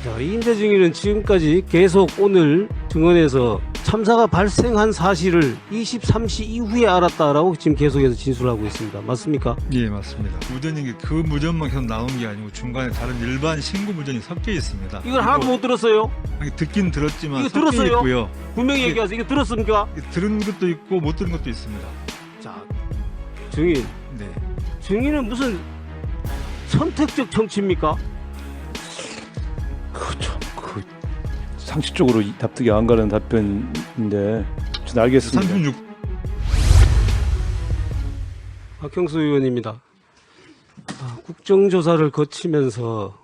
자, 이인재 증인은 지금까지 계속 오늘 증언에서 참사가 발생한 사실을 23시 이후에 알았다라고 지금 계속해서 진술하고 있습니다. 맞습니까? 예, 맞습니다. 무전이 그 무전만 계속 나온 게 아니고 중간에 다른 일반 신고 무전이 섞여 있습니다. 이걸 하나도 못 들었어요? 아니, 듣긴 들었지만 이거 섞여 들었어요? 있고요. 분명히 얘기하세요. 이거 들었습니까? 들은 것도 있고 못 들은 것도 있습니다. 자, 증인. 네. 증인은 무슨 선택적 정치입니까? 그 상식적으로 납득이 안 가는 답변인데 전 알겠습니다. 36. 박형수 의원입니다. 국정조사를 거치면서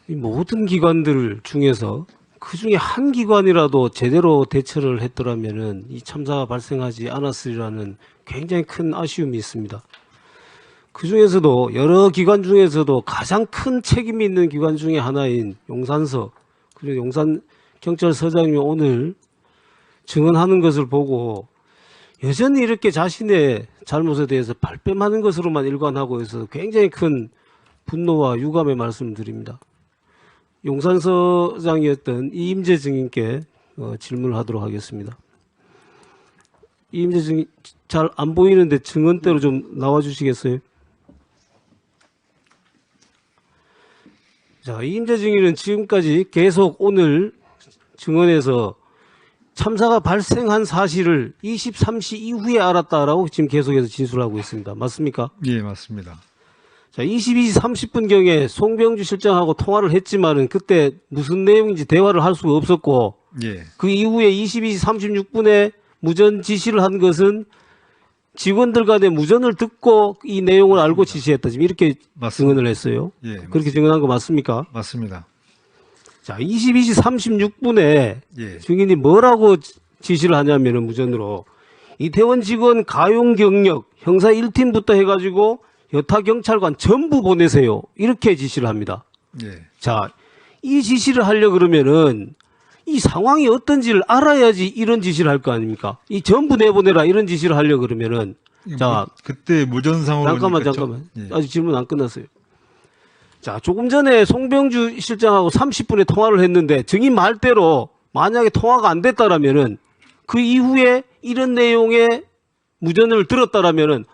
이 모든 기관들 중에서 그 중에 한 기관이라도 제대로 대처를 했더라면은 이 참사가 발생하지 않았으리라는 굉장히 큰 아쉬움이 있습니다. 그 중에서도 여러 기관 중에서도 가장 큰 책임이 있는 기관 중에 하나인 용산서 그리고 용산경찰서장님이 오늘 증언하는 것을 보고 여전히 이렇게 자신의 잘못에 대해서 발뺌하는 것으로만 일관하고 있어서 굉장히 큰 분노와 유감의 말씀을 드립니다. 용산서장이었던 이임재 증인께 질문을 하도록 하겠습니다. 이임재 증인 잘 안 보이는데 증언대로 좀 나와 주시겠어요? 자, 이임재 증인은 지금까지 계속 오늘 증언에서 참사가 발생한 사실을 23시 이후에 알았다라고 지금 계속해서 진술하고 있습니다. 맞습니까? 예, 맞습니다. 자, 22시 30분경에 송병주 실장하고 통화를 했지만은 그때 무슨 내용인지 대화를 할 수가 없었고 예. 그 이후에 22시 36분에 무전 지시를 한 것은 직원들 간의 무전을 듣고 이 내용을 알고 지시했다. 지금 이렇게 맞습니다. 증언을 했어요. 예, 그렇게 증언한 거 맞습니까? 맞습니다. 자, 22시 36분에 예. 증인이 뭐라고 지시를 하냐면은 무전으로 이태원 직원 가용 경력 형사 1팀부터 해가지고 여타 경찰관 전부 보내세요. 이렇게 지시를 합니다. 예. 자, 이 지시를 하려 그러면은 이 상황이 어떤지를 알아야지 이런 지시를 할 거 아닙니까? 이 전부 내보내라 이런 지시를 하려 그러면은 자, 그때 무전상으로 잠깐만. 예. 아직 질문 안 끝났어요. 자, 조금 전에 송병주 실장하고 30분에 통화를 했는데 증인 말대로 만약에 통화가 안 됐다라면은 그 이후에 이런 내용의 무전을 들었다라면은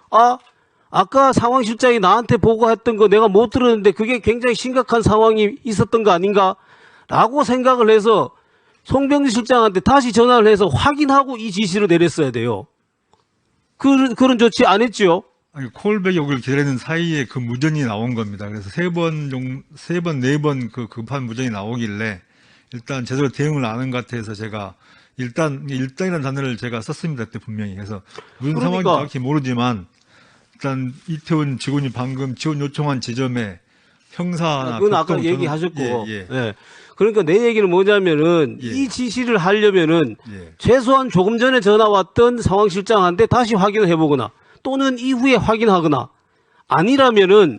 아까 상황실장이 나한테 보고했던 거 내가 못 들었는데 그게 굉장히 심각한 상황이 있었던 거 아닌가라고 생각을 해서 송병주 실장한테 다시 전화를 해서 확인하고 이 지시를 내렸어야 돼요. 그런 조치 안 했죠? 아니, 콜백 역을 기다리는 사이에 그 무전이 나온 겁니다. 그래서 네 번 그 급한 무전이 나오길래 일단 제대로 대응을 안 한 것 같아서 제가 일단이라는 단어를 제가 썼습니다. 그때 분명히. 그래서 무슨 상황인지 정확히 모르지만 일단 이태원 직원이 방금 지원 요청한 지점에 형사나 그건 아까 얘기하셨고. 예. 예. 그러니까 내 얘기는 뭐냐면은 예. 이 지시를 하려면은 예. 최소한 조금 전에 전화 왔던 상황실장한테 다시 확인을 해보거나 또는 이후에 확인하거나 아니라면은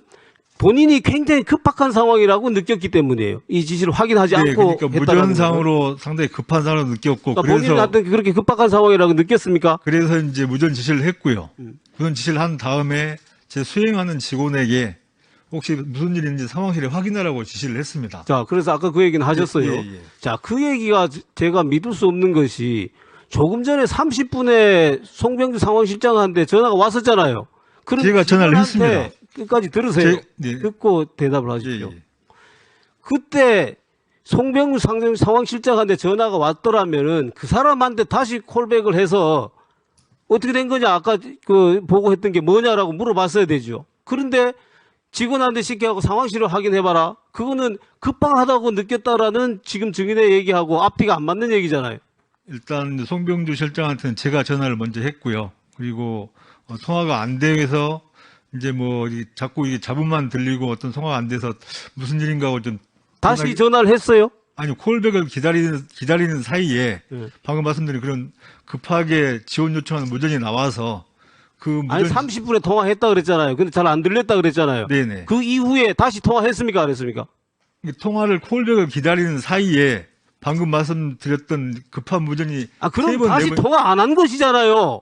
본인이 굉장히 급박한 상황이라고 느꼈기 때문이에요. 이 지시를 확인하지 않고 그러니까 했다라는 무전상으로 상당히 급한 상황으로 느꼈고 그러니까 본인이 그래서 어떤 그렇게 급박한 상황이라고 느꼈습니까? 그래서 이제 무전 지시를 했고요. 무전 지시를 한 다음에 제 수행하는 직원에게 혹시 무슨 일이 있는지 상황실에 확인하라고 지시를 했습니다. 자, 그래서 아까 그 얘기는 하셨어요. 예. 자, 그 얘기가 제가 믿을 수 없는 것이 조금 전에 30분에 송병주 상황실장한테 전화가 왔었잖아요. 그럼 제가 전화를 직원한테 했습니다. 끝까지 들으세요. 예. 듣고 대답을 하십시오. 예. 그때 송병주 상황실장한테 전화가 왔더라면은 그 사람한테 다시 콜백을 해서 어떻게 된 거냐 아까 그 보고했던 게 뭐냐라고 물어봤어야 되죠. 그런데 직원한테 시켜갖고 상황실을 확인해봐라. 그거는 급박하다고 느꼈다라는 지금 증인의 얘기하고 앞뒤가 안 맞는 얘기잖아요. 일단 송병주 실장한테는 제가 전화를 먼저 했고요. 그리고 통화가 안 돼서 이제 뭐 자꾸 이게 잡음만 들리고 어떤 통화가 안 돼서 무슨 일인가 하고 좀 다시 전화를 했어요? 아니 콜백을 기다리는 사이에 네. 방금 말씀드린 그런 급하게 지원 요청하는 무전이 나와서 그 무전 아니 30분에 통화했다 그랬잖아요. 근데 잘 안 들렸다 그랬잖아요. 네네. 그 이후에 다시 통화했습니까? 안 했습니까? 통화를 콜백을 기다리는 사이에 방금 말씀드렸던 급한 무전이 그럼 세 번, 다시 네 번- 통화 안 한 것이잖아요.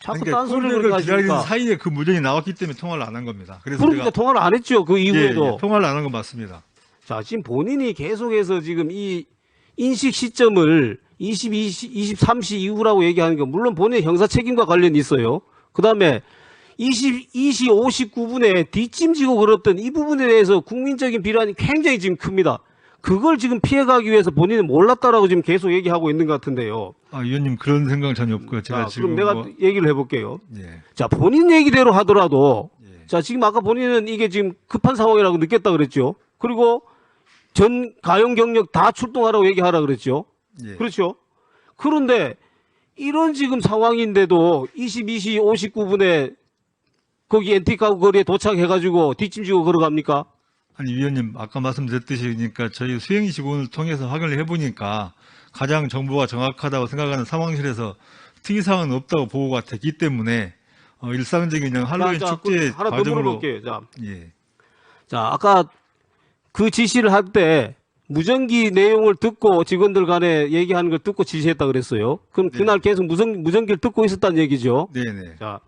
자꾸 그러니까 딴소리를 콜백을 그렇게 기다리는 하시니까. 사이에 그 무전이 나왔기 때문에 통화를 안 한 겁니다. 그래서 그러니까 제가 통화를 안 했죠. 그 이후에도. 통화를 안 한 건 맞습니다. 자, 지금 본인이 계속해서 지금 이 인식 시점을 23시 이후라고 얘기하는 게 물론 본인의 형사 책임과 관련이 있어요. 그 다음에 2시 59분에 뒷짐지고 걸었던 이 부분에 대해서 국민적인 비난이 굉장히 지금 큽니다. 그걸 지금 피해가기 위해서 본인은 몰랐다라고 지금 계속 얘기하고 있는 것 같은데요. 아, 의원님 그런 생각 전혀 없고요. 제가 자, 지금 그럼 내가 얘기를 해볼게요. 예. 자, 본인 얘기대로 하더라도 예. 자, 지금 아까 본인은 이게 지금 급한 상황이라고 느꼈다 그랬죠. 그리고 전 가용 경력 다 출동하라고 얘기하라 그랬죠. 예. 그렇죠. 그런데 이런 지금 상황인데도 22시 59분에 거기 엔티카 거리에 도착해가지고 뒷짐지고 걸어갑니까? 아니 위원님 아까 말씀드렸듯이 그러니까 저희 수행 직원을 통해서 확인을 해보니까 가장 정보가 정확하다고 생각하는 상황실에서 특이사항은 없다고 보고가 됐기 때문에 일상적인 그냥 할로윈 자, 축제 하나 더 과정으로 물어볼게요. 자, 예. 자, 아까 그 지시를 할 때 무전기 내용을 듣고 직원들 간에 얘기하는 걸 듣고 지시했다 그랬어요. 그럼 네. 그날 계속 무전기를 듣고 있었다는 얘기죠. 네네. 자,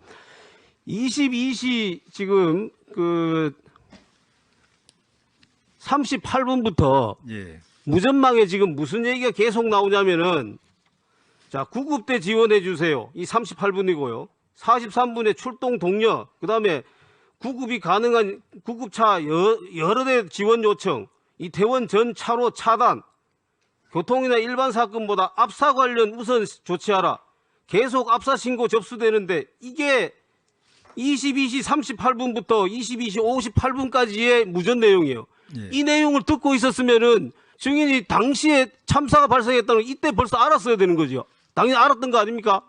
22시 지금 그 38분부터 예. 무전망에 지금 무슨 얘기가 계속 나오냐면은 자, 구급대 지원해 주세요. 이 38분이고요. 43분에 출동 독려. 그다음에 구급이 가능한 구급차 여러 대 지원 요청. 이태원 전 차로 차단. 교통이나 일반 사건보다 압사 관련 우선 조치하라. 계속 압사 신고 접수되는데 이게 22시 38분부터 22시 58분까지의 무전 내용이에요. 예. 이 내용을 듣고 있었으면은 증인이 당시에 참사가 발생했다는 걸 이때 벌써 알았어야 되는 거죠. 당연히 알았던 거 아닙니까?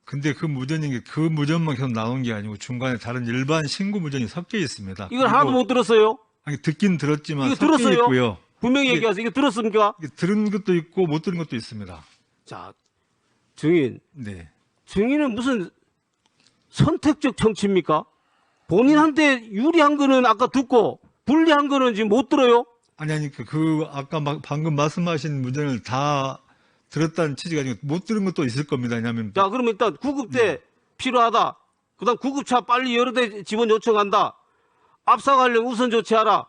근데 그 무전이 그 무전만 계속 나온 게 아니고 중간에 다른 일반 신고 무전이 섞여 있습니다. 이걸 하나도 못 들었어요? 아니, 듣긴 들었지만 이거 섞여 들었어요? 있고요. 분명히 이게- 얘기하세요. 이거 들었습니까? 이게 들은 것도 있고 못 들은 것도 있습니다. 자, 증인. 네. 증인은 무슨 선택적 청취입니까? 본인한테 유리한 거는 아까 듣고 불리한 거는 지금 못 들어요? 아니 그 아까 방금 말씀하신 무전을 다 들었다는 취지가 아니고 못 들은 것도 있을 겁니다. 왜냐하면 자, 그러면 일단 구급대 필요하다. 그 다음 구급차 빨리 여러 대 지원 요청한다. 압사 관련 우선 조치하라.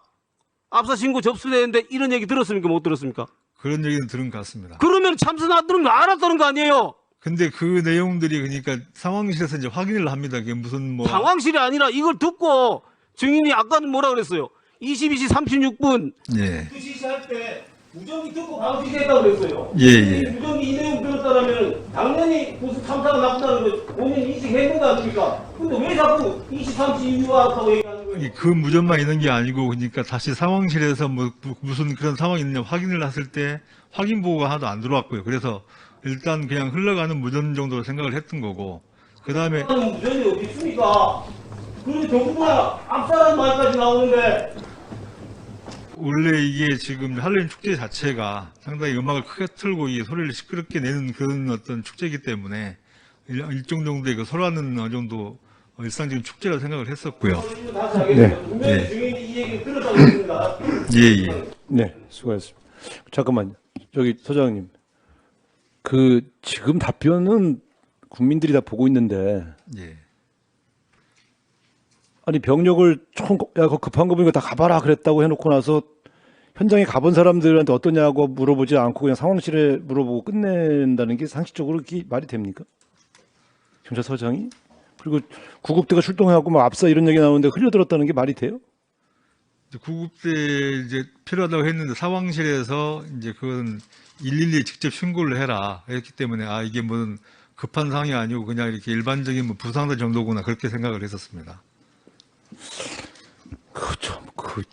압사 신고 접수되는데 이런 얘기 들었습니까? 못 들었습니까? 그런 얘기는 들은 것 같습니다. 그러면 참사 났다는 거 알았다는 거 아니에요? 근데 그 내용들이 그러니까 상황실에서 이제 확인을 합니다. 그게 무슨 뭐 상황실이 아니라 이걸 듣고 증인이 아까는 뭐라 그랬어요? 22시 36분 예. 그 지시할 때 무전기 듣고 바로 지시했다고 그랬어요. 예, 예. 이 무전기 이 내용 들었다면 당연히 무슨 참사가 났다는 걸 본인이 인식했는 거 아닙니까? 근데 왜 자꾸 23시 이후 왔다고 얘기하는 거예요? 그 무전만 있는 게 아니고 그러니까 다시 상황실에서 뭐 무슨 그런 상황이 있냐 확인을 했을 때 확인 보고가 하나도 안 들어왔고요. 그래서 일단 그냥 흘러가는 무전 정도로 생각을 했던 거고 그 다음에 무전이 어디 있습니까? 그런데 더구나 압사라는 말까지 나오는데 원래 이게 지금 할로윈 축제 자체가 상당히 음악을 크게 틀고 이 소리를 시끄럽게 내는 그런 어떤 축제이기 때문에 일정 정도의 그 소라는 어느 정도 일상적인 축제라고 생각을 했었고요. 다시 하겠습니다. 네. 분명히 네. 증인이 이 얘기를 들었다고 했습니다. 예. 네, 수고하셨습니다. 잠깐만요. 저기 소장님, 그 지금 답변은 국민들이 다 보고 있는데 예. 아니 병력을 야 그거 급한 거 보니까 다 가봐라 그랬다고 해놓고 나서 현장에 가본 사람들한테 어떠냐고 물어보지 않고 그냥 상황실에 물어보고 끝낸다는 게 상식적으로 그게 말이 됩니까? 경찰서장이? 그리고 구급대가 출동해갖고 막 압사 이런 얘기 나오는데 흘려들었다는 게 말이 돼요? 구급대 이제 필요하다고 했는데 상황실에서 이제 그건 112에 직접 신고를 해라 했기 때문에 아 이게 무슨 급한 상황이 아니고 그냥 이렇게 일반적인 뭐 부상자 정도구나 그렇게 생각을 했었습니다. 그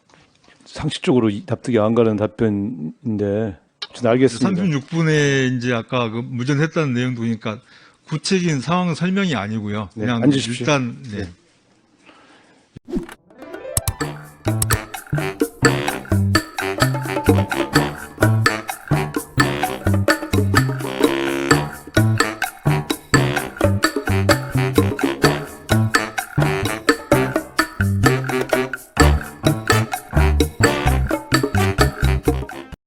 상식적으로 납득이 안 가는 답변인데 저는 알겠습니다. 36분에 이제 아까 그 무전했다는 내용도 보니까 구체적인 상황 설명이 아니고요. 네, 그냥 앉으십시오. 일단 네. 네.